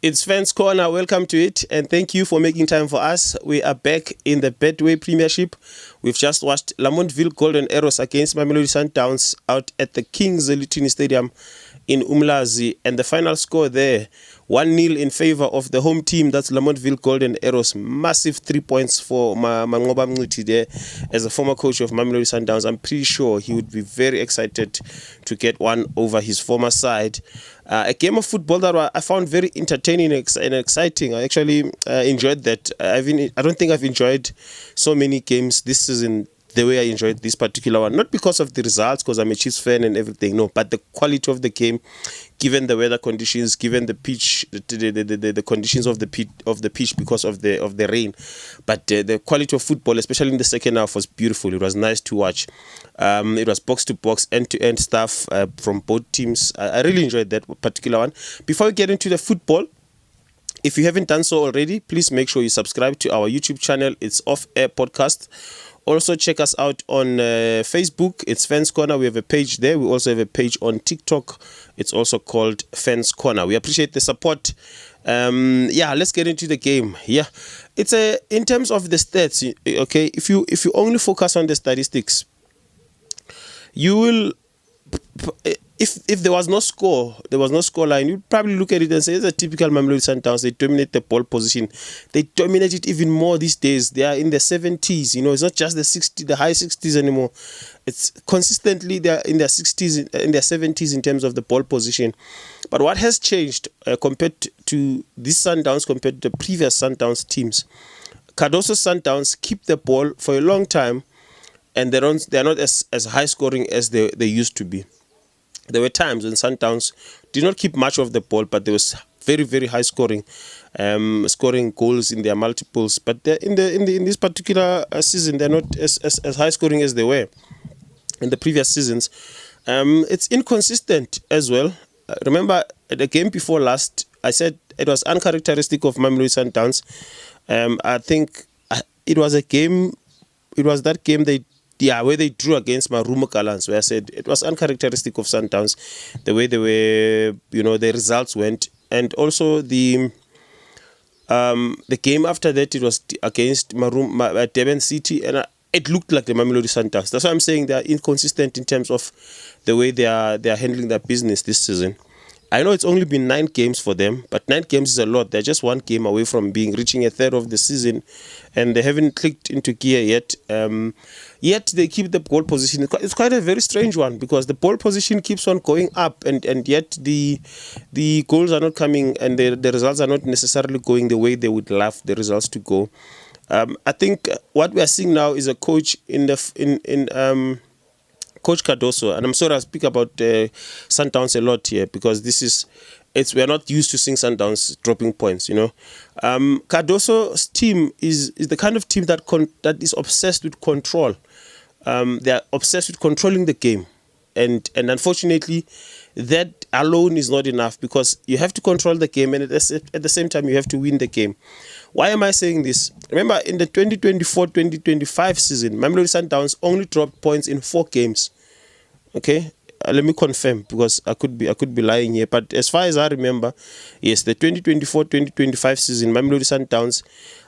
It's Fans Corner. Welcome to it, and thank you for making time for us. We are back in the Betway Premiership. We've just watched Lamontville Golden Arrows against Mamelodi Sundowns out at the King Zwelithini Stadium in Umlazi, and the final score there, 1-0 in favor of the home team. That's Lamontville Golden Arrows. Massive 3 points for Mangoba Mngiti there. As a former coach of Mamelodi Sundowns, I'm pretty sure he would be very excited to get one over his former side. A game of football that I found very entertaining and exciting. I actually enjoyed that. I don't think I've enjoyed so many games this season the way I enjoyed this particular one. Not because of the results, because I'm a Chiefs fan and everything, no, but the quality of the game, given the weather conditions, given the pitch, the conditions of the pitch because of the rain. But the quality of football, especially in the second half, was beautiful. It was nice to watch. It was box to box, end to end stuff from both teams. I really enjoyed that particular one. Before we get into the football, if you haven't done so already, please make sure you subscribe to our YouTube channel. It's Off Air Podcast. Also check us out on Facebook. It's Fans Corner. We have a page there. We also have a page on TikTok. It's also called Fans Corner. We appreciate the support. Let's get into the game. It's in terms of the stats. Okay, if you only focus on the statistics, you will. If there was no score line, you'd probably look at it and say it's a typical Mamelodi Sundowns. They dominate the ball position. They dominate it even more these days. They are in the 70s. It's not just the high 60s anymore. It's consistently they're in their 60s, in their 70s in terms of the ball position. But what has changed compared to this Sundowns, compared to the previous Sundowns teams? Cardoso Sundowns keep the ball for a long time, and they're not as high scoring as they used to be. There were times when Sundowns did not keep much of the ball, but there was very, very high scoring, scoring goals in their multiples. But in this particular season, they're not as high scoring as they were in the previous seasons. It's inconsistent as well. Remember, the game before last, I said it was uncharacteristic of Mamelodi Sundowns. I think it was that game where they drew against Marumo Gallants, where I said it was uncharacteristic of Sundowns, the way they were, the results went. And also the game after that, it was against Durban City, and it looked like the Mamelodi Sundowns. That's why I'm saying they are inconsistent in terms of the way they are handling their business this season. I know it's only been 9 games for them, but 9 games is a lot. They're just 1 game away from reaching a third of the season, and they haven't clicked into gear yet. Yet they keep the ball position. It's quite a very strange one, because the ball position keeps on going up, and yet the goals are not coming, and the results are not necessarily going the way they would love the results to go. I think what we are seeing now is a coach Coach Cardoso, and I'm sorry I speak about Sundowns a lot here, because we are not used to seeing Sundowns dropping points. Cardoso's team is the kind of team that is obsessed with control. They are obsessed with controlling the game, and unfortunately, that alone is not enough, because you have to control the game, and at the same time you have to win the game. Why am I saying this? Remember, in the 2024-2025 season, Mamelodi Sundowns only dropped points in 4 games. Okay, let me confirm, because I could be lying here. But as far as I remember, yes, the 2024-2025 season, Mamelodi Sundowns,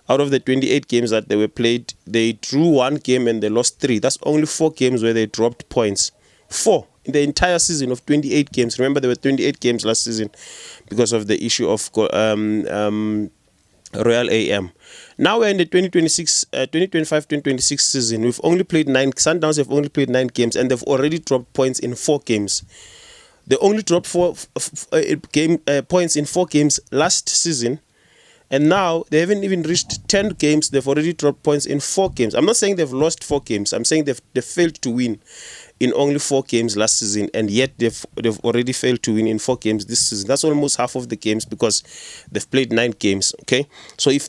out of the 28 games that they were played, they drew 1 game and they lost 3. That's only 4 games where they dropped points. 4 in the entire season of 28 games. Remember, there were 28 games last season because of the issue of Royal AM. Now we're in the 2025-2026 season. We've only played 9. Sundowns have only played 9 games, and they've already dropped points in 4 games. They only dropped 4 points in 4 games last season, and now they haven't even reached 10 games. They've already dropped points in 4 games. I'm not saying they've lost 4 games. I'm saying they've failed to win in only 4 games last season, and yet they've already failed to win in 4 games this season. That's almost half of the games, because they've played 9 games. Okay, so if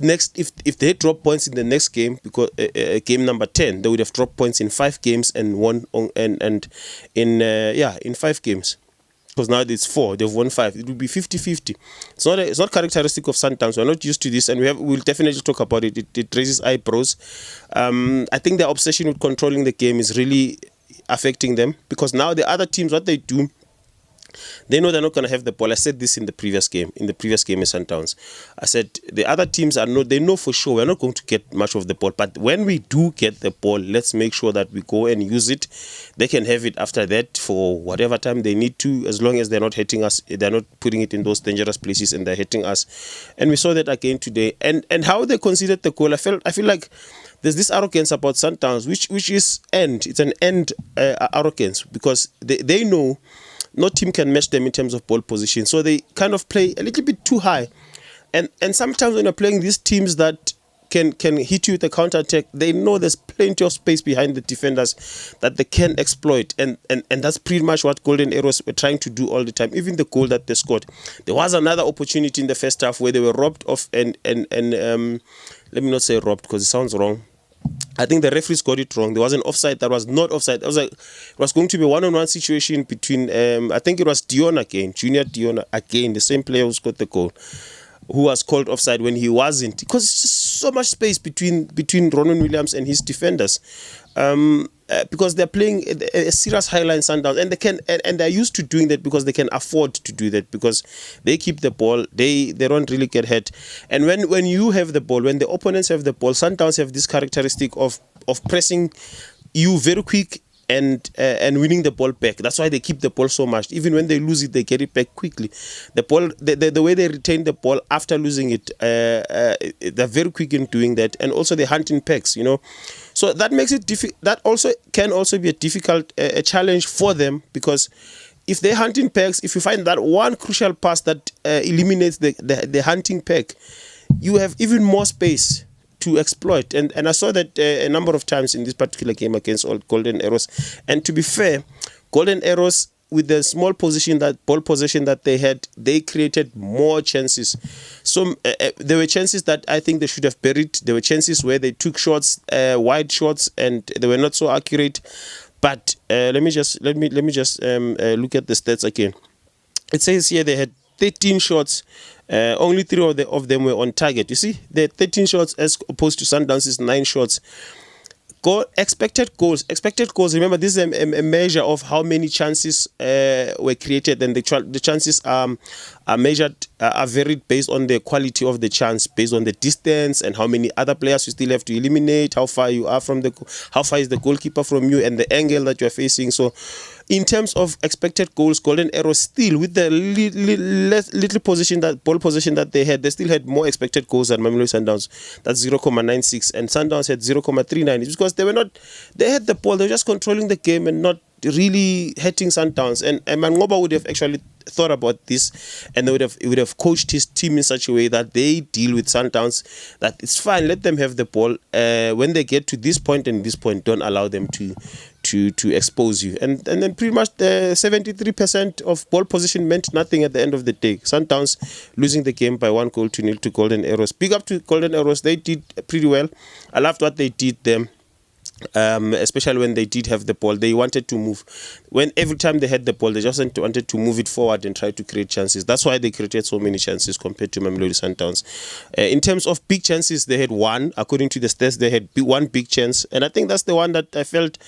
they drop points in the next game, because game number 10, they would have dropped points in 5 games and won in 5 games. Because now it's 4, they've won 5. It will be 50-50. It's not characteristic of Sundowns. We're not used to this, and we'll definitely talk about it. It raises eyebrows. I think their obsession with controlling the game is really affecting them, because now the other teams, what they do They know they're not going to have the ball. I said this in the previous game in Sundowns. I said the other teams they know for sure we're not going to get much of the ball, but when we do get the ball, let's make sure that we go and use it. They can have it after that for whatever time they need to, as long as they're not hitting us, they're not putting it in those dangerous places and they're hitting us. And we saw that again today. And how they conceded the goal, I feel like there's this arrogance about Sundowns, which is it's an end arrogance, because they know no team can match them in terms of ball position. So they kind of play a little bit too high. And sometimes when you're playing these teams that can hit you with a counter-attack, they know there's plenty of space behind the defenders that they can exploit. And that's pretty much what Golden Arrows were trying to do all the time. Even the goal that they scored. There was another opportunity in the first half where they were robbed of and let me not say robbed because it sounds wrong. I think the referees got it wrong. There was an offside that was not offside. It was going to be a one-on-one situation between, I think it was Junior Dion again, the same player who scored the goal, who was called offside when he wasn't. Because it's just so much space between Ronan Williams and his defenders. Because they're playing a serious highline Sundowns, and they're used to doing that because they can afford to do that, because they keep the ball, they don't really get hurt. And when you have the ball, when the opponents have the ball, Sundowns have this characteristic of pressing you very quick and winning the ball back. That's why they keep the ball so much. Even when they lose it, they get it back quickly. The ball, the way they retain the ball after losing it, they're very quick in doing that. And also they hunt in packs, So that makes it that also can also be a difficult challenge for them, because if they hunt in packs, if you find that one crucial pass that eliminates the hunting pack, you have even more space to exploit. And I saw that a number of times in this particular game against Golden Arrows. And to be fair, Golden Arrows, with the small ball position that they had, they created more chances. So there were chances that I think they should have buried. There were chances where they took shots, wide shots, and they were not so accurate. But let me just look at the stats again. It says here they had 13 shots. Only 3 of them were on target. You see, they had 13 shots as opposed to Sundowns' 9 shots. Expected goals. Remember, this is a measure of how many chances were created, and the chances are measured, are varied based on the quality of the chance, based on the distance and how many other players you still have to eliminate, how far you are how far is the goalkeeper from you, and the angle that you are facing. So, in terms of expected goals, Golden Arrows still, with the little ball position that they had, they still had more expected goals than Mamelodi Sundowns. That's 0.96, and Sundowns had 0.39. It's because they had the ball, they were just controlling the game and not really hitting Sundowns. And Mangoba would have actually thought about this, and they would have coached his team in such a way that they deal with Sundowns, that it's fine, let them have the ball. When they get to this point and this point, don't allow them to expose you. And then pretty much the 73% of ball position meant nothing at the end of the day. Sundowns losing the game by 1-0 to Golden Arrows. Big up to Golden Arrows. They did pretty well. I loved what they did them. Especially when they did have the ball, they wanted to move. Every time they had the ball, they just wanted to move it forward and try to create chances. That's why they created so many chances compared to Mamelodi Sundowns. In terms of big chances, they had one. According to the stats, they had one big chance, and I think that's the one that I felt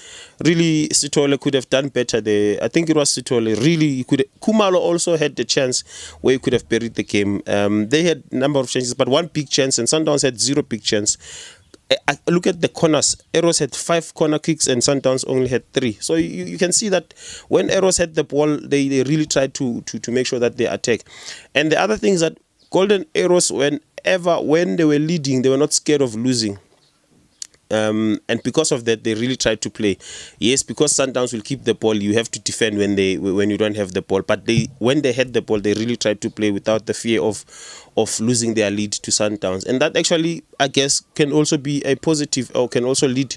really Sithole could have done better there. I think it was Sithole. Really, Kumalo also had the chance where he could have buried the game. They had a number of chances, but one big chance, and Sundowns had 0 big chance. Look at the corners. Arrows had 5 corner kicks and Sundowns only had 3. So you can see that when Arrows had the ball, they really tried to make sure that they attack. And the other thing is that Golden Arrows, when they were leading, they were not scared of losing. And because of that, they really tried to play. Yes, because Sundowns will keep the ball, you have to defend when you don't have the ball. But when they had the ball, they really tried to play without the fear of losing their lead to Sundowns. And that actually, I guess, can also be a positive, or can also lead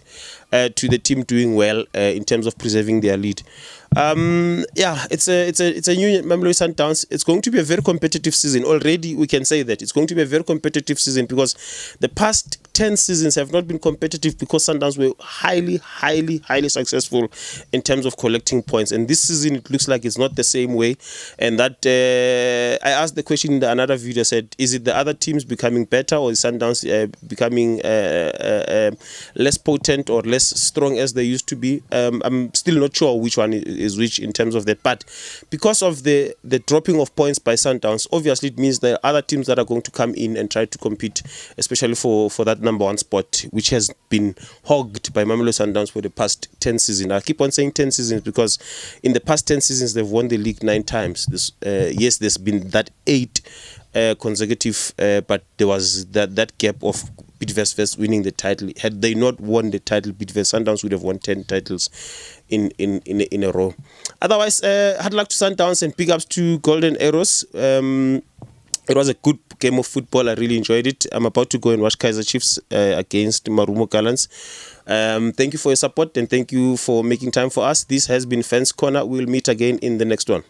to the team doing well in terms of preserving their lead. It's a new Mamelodi Sundowns. It's going to be a very competitive season. Already we can say that it's going to be a very competitive season, because the past 10 seasons have not been competitive because Sundowns were highly successful in terms of collecting points. And this season it looks like it's not the same way. And that I asked the question in another video. I said, is it the other teams becoming better, or is Sundowns becoming less potent or less strong as they used to be? I'm still not sure which one is which in terms of that. But because of the dropping of points by Sundowns, obviously it means there are other teams that are going to come in and try to compete, especially for that number 1 spot, which has been hogged by Mamelodi Sundowns for the past 10 seasons. I keep on saying 10 seasons because in the past 10 seasons they've won the league 9 times. Yes, there's been that 8 consecutive, but there was that gap of Bidvest winning the title. Had they not won the title, Bidvest Sundowns would have won 10 titles in a row. Otherwise, hard luck to Sundowns and big ups to Golden Arrows. It was a good game of football. I really enjoyed it. I'm about to go and watch Kaizer Chiefs against Marumo Gallants. Thank you for your support and thank you for making time for us. This has been Fans Corner. We'll meet again in the next one.